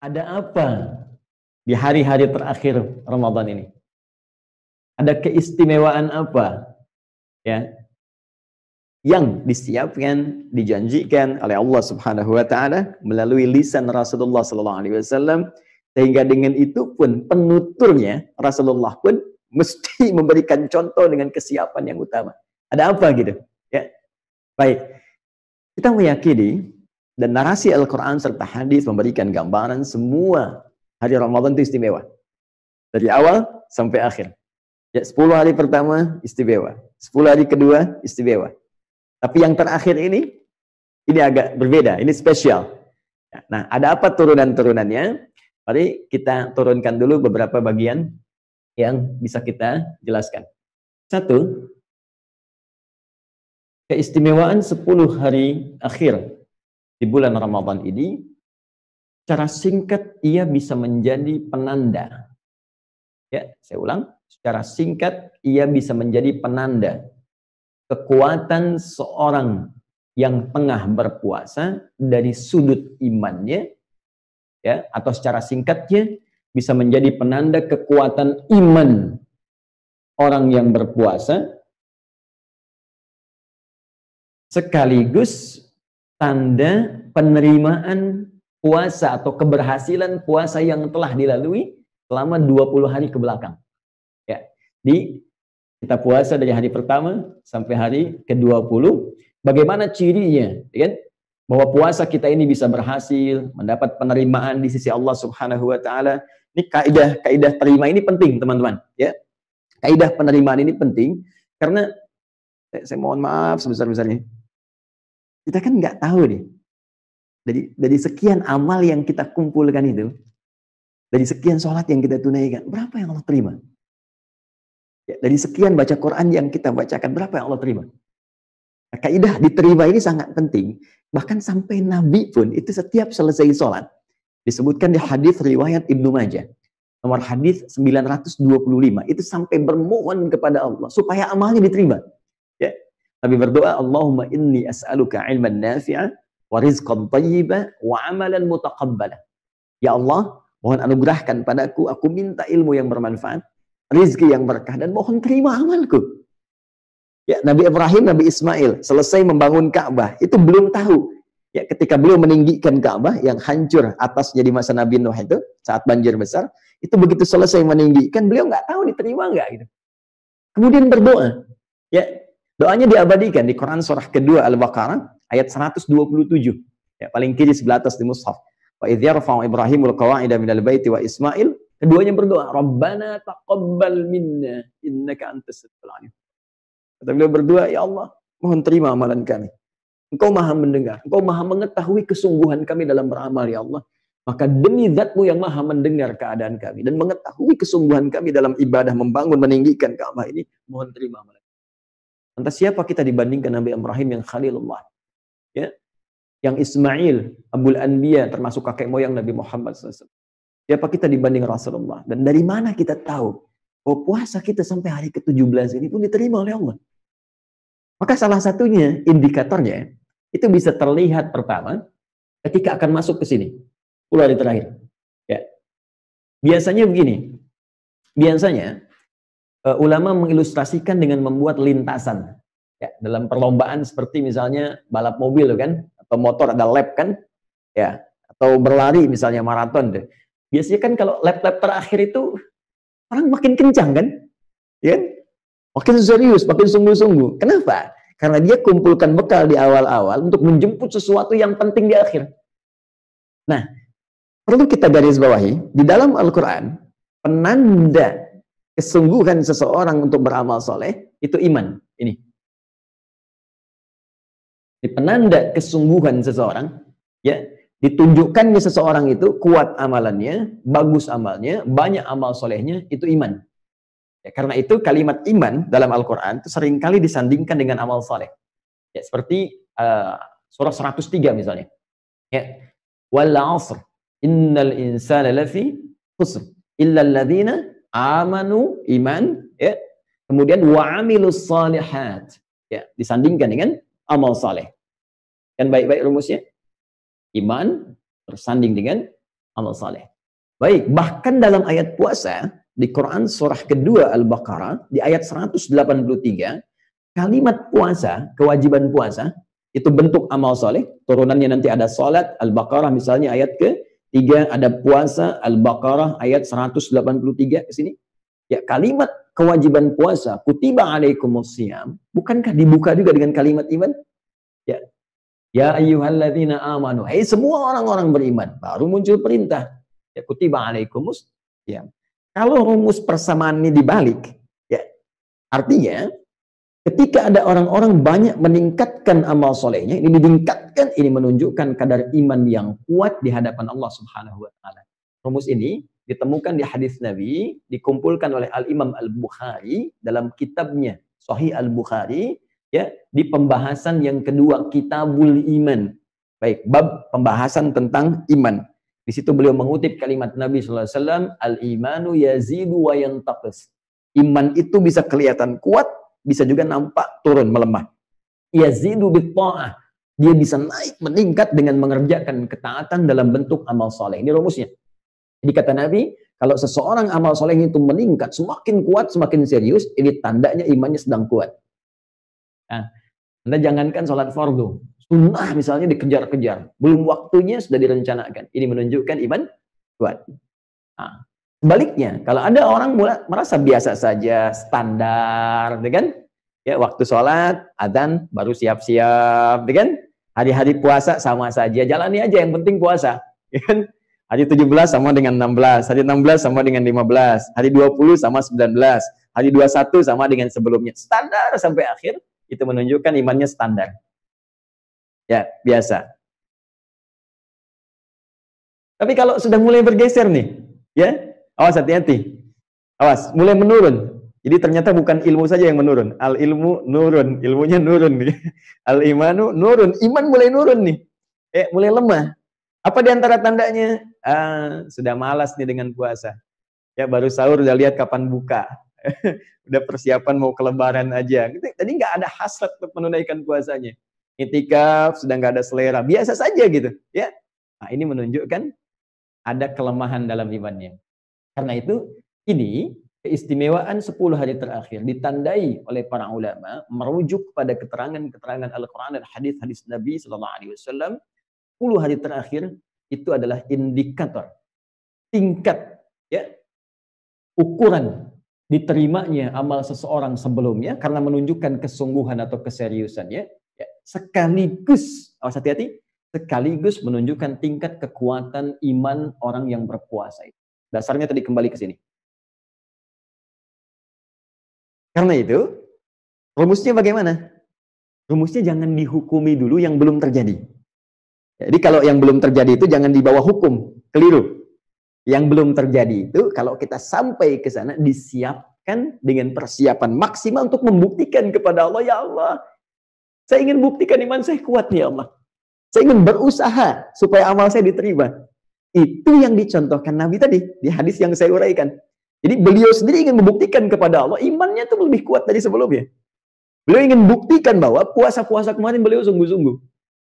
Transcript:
Ada apa di hari-hari terakhir Ramadan ini? Ada keistimewaan apa ya yang disiapkan, dijanjikan oleh Allah Subhanahu wa taala melalui lisan Rasulullah sallallahu alaihi wasallam, sehingga dengan itu pun penuturnya Rasulullah pun mesti memberikan contoh dengan kesiapan yang utama. Ada apa gitu? Ya. Baik. Kita meyakini dan narasi Al-Qur'an serta hadis memberikan gambaran semua hari Ramadan itu istimewa. Dari awal sampai akhir. Ya, 10 hari pertama istimewa, 10 hari kedua istimewa. Tapi yang terakhir ini agak berbeda, ini spesial. Nah, ada apa turunan-turunannya? Mari kita turunkan dulu beberapa bagian yang bisa kita jelaskan. Satu, keistimewaan 10 hari akhir di bulan Ramadan ini, secara singkat ia bisa menjadi penanda. Ya, saya ulang, secara singkat ia bisa menjadi penanda kekuatan seorang yang tengah berpuasa dari sudut imannya, ya, atau secara singkatnya bisa menjadi penanda kekuatan iman orang yang berpuasa, sekaligus tanda penerimaan puasa atau keberhasilan puasa yang telah dilalui selama 20 hari ke belakang. Ya, kita puasa dari hari pertama sampai hari ke-20. Bagaimana cirinya? Ya, bahwa puasa kita ini bisa berhasil, mendapat penerimaan di sisi Allah Subhanahu wa taala. Ini kaidah terima ini penting, teman-teman, ya. Kaidah penerimaan ini penting karena saya mohon maaf sebesar-besarnya. Kita kan nggak tahu nih. Dari sekian amal yang kita kumpulkan itu, dari sekian sholat yang kita tunaikan, berapa yang Allah terima? Ya, dari sekian baca Quran yang kita bacakan, berapa yang Allah terima? Nah, kaidah diterima ini sangat penting. Bahkan sampai Nabi pun itu setiap selesai sholat, disebutkan di hadis riwayat Ibnu Majah, nomor hadis 925, itu sampai bermohon kepada Allah supaya amalnya diterima. Ya, Nabi berdoa, Allahumma inni as'aluka ilman nafi'a wa rizqan thayyiba wa amalan mutaqabbala. Ya Allah, mohon anugerahkan padaku, aku minta ilmu yang bermanfaat, rizki yang berkah, dan mohon terima amalku. Ya, Nabi Ibrahim, Nabi Ismail selesai membangun Ka'bah, itu belum tahu. Ya, ketika beliau meninggikan Ka'bah yang hancur atasnya di masa Nabi Nuh itu, saat banjir besar, itu begitu selesai meninggikan, beliau nggak tahu diterima nggak gitu. Kemudian berdoa. Ya, doanya diabadikan di Quran surah kedua Al-Baqarah ayat 127. Ya, paling kiri sebelah atas di mushaf. Wa idh yarfa'u Ibrahimul qawa'ida minal baiti wa Ismail. Keduanya berdoa, Rabbana taqabbal minna innaka antas samiul alim. Kata beliau berdoa, ya Allah, mohon terima amalan kami. Engkau maha mendengar, engkau maha mengetahui kesungguhan kami dalam beramal, ya Allah. Maka demi zatmu yang maha mendengar keadaan kami dan mengetahui kesungguhan kami dalam ibadah membangun, meninggikan Ka'bah ini, mohon terima amalan. Lantas siapa kita dibandingkan Nabi Ibrahim yang Khalilullah? Ya, yang Ismail, Abul Anbiya, termasuk kakek moyang Nabi Muhammad SAW. Siapa kita dibanding Rasulullah? Dan dari mana kita tahu bahwa puasa kita sampai hari ke-17 ini pun diterima oleh Allah? Maka salah satunya, indikatornya, itu bisa terlihat pertama ketika akan masuk ke sini, 10 hari terakhir. Ya. Biasanya begini, biasanya ulama mengilustrasikan dengan membuat lintasan. Ya, dalam perlombaan seperti misalnya balap mobil kan, atau motor ada lap kan, ya, atau berlari misalnya maraton deh. Biasanya kan kalau lap-lap terakhir itu orang makin kencang kan? Ya? Makin serius, makin sungguh-sungguh. Kenapa? Karena dia kumpulkan bekal di awal-awal untuk menjemput sesuatu yang penting di akhir. Nah, perlu kita garis bawahi, di dalam Al-Quran, penanda kesungguhan seseorang untuk beramal soleh, itu iman. Ini penanda kesungguhan seseorang, ya, ditunjukkannya seseorang itu kuat amalannya, bagus amalnya, banyak amal solehnya, itu iman. Ya, karena itu kalimat iman dalam Al-Quran itu seringkali disandingkan dengan amal soleh. Ya, seperti surah 103 misalnya. Ya, wal 'asr innal insana lafi khusr illa alladzina amanu iman, ya. Kemudian wa 'amilus shalihat. Ya, disandingkan dengan amal soleh. Kan baik-baik rumusnya? Iman bersanding dengan amal saleh. Baik, bahkan dalam ayat puasa di Quran surah kedua Al-Baqarah di ayat 183, kalimat puasa, kewajiban puasa itu bentuk amal soleh. Turunannya nanti ada salat, Al-Baqarah misalnya ayat ke-3, ada puasa, Al-Baqarah ayat 183 ke sini. Ya, kalimat kewajiban puasa, kutiba alaikumusiyam, bukankah dibuka juga dengan kalimat iman? Ya. Ya ayyuhalladzina amanu. Hai semua orang-orang beriman. Baru muncul perintah. Ya, kutiba alaikumusiyam. Kalau rumus persamaan ini dibalik, ya, artinya ketika ada orang-orang banyak meningkatkan amal solehnya, ini ditingkatkan, ini menunjukkan kadar iman yang kuat di hadapan Allah Subhanahu wa Ta'ala. Rumus ini ditemukan di hadis Nabi, dikumpulkan oleh Al-Imam Al-Bukhari dalam kitabnya Sahih Al-Bukhari, ya, di pembahasan yang kedua, Kitabul Iman. Baik, bab pembahasan tentang iman. Di situ beliau mengutip kalimat Nabi sallallahu alaihi wasallam, "Al-imanu yazidu wa yantaqis." Iman itu bisa kelihatan kuat, bisa juga nampak turun, melemah. Yazidu bitta'ah. Dia bisa naik, meningkat dengan mengerjakan ketaatan dalam bentuk amal soleh. Ini rumusnya. Jadi kata Nabi, kalau seseorang amal soleh itu meningkat, semakin kuat, semakin serius, ini tandanya imannya sedang kuat. Nah, Anda jangankan sholat fardu, sunnah misalnya dikejar-kejar, belum waktunya sudah direncanakan. Ini menunjukkan iman kuat. Nah, sebaliknya, kalau ada orang merasa biasa saja, standar, kan? Ya, waktu sholat, adzan, baru siap-siap, kan? Hari-hari puasa sama saja, jalani aja, yang penting puasa, kan? Hari 17 sama dengan 16, hari 16 sama dengan 15, hari 20 sama 19, hari 21 sama dengan sebelumnya. Standar sampai akhir, itu menunjukkan imannya standar. Ya, biasa. Tapi kalau sudah mulai bergeser nih, ya, awas hati-hati. Awas, mulai menurun. Jadi ternyata bukan ilmu saja yang menurun. Al-ilmu nurun, ilmunya nurun. Al-imanu nurun, iman mulai nurun nih. Mulai lemah. Apa di antara tandanya? Sudah malas nih dengan puasa. Ya, baru sahur udah lihat kapan buka. Udah persiapan mau ke lebaran aja. Tadi nggak ada hasrat untuk menunaikan puasanya. Itikaf sudah nggak ada selera. Biasa saja gitu. Ya. Nah, ini menunjukkan ada kelemahan dalam imannya. Karena itu, ini keistimewaan 10 hari terakhir ditandai oleh para ulama merujuk pada keterangan-keterangan Al-Quran dan hadis-hadis Nabi SAW. 10 hari terakhir itu adalah indikator tingkat, ya, ukuran diterimanya amal seseorang sebelumnya karena menunjukkan kesungguhan atau keseriusannya, ya, sekaligus, awas hati-hati, sekaligus menunjukkan tingkat kekuatan iman orang yang berpuasa itu. Dasarnya tadi kembali ke sini. Karena itu, rumusnya bagaimana? Rumusnya jangan dihukumi dulu yang belum terjadi. Jadi kalau yang belum terjadi itu jangan dibawa hukum, keliru. Yang belum terjadi itu kalau kita sampai ke sana disiapkan dengan persiapan maksimal untuk membuktikan kepada Allah, ya Allah, saya ingin buktikan iman saya kuat nih, ya Allah. Saya ingin berusaha supaya amal saya diterima. Itu yang dicontohkan Nabi tadi di hadis yang saya uraikan. Jadi beliau sendiri ingin membuktikan kepada Allah imannya itu lebih kuat dari sebelumnya. Beliau ingin buktikan bahwa puasa-puasa kemarin beliau sungguh-sungguh.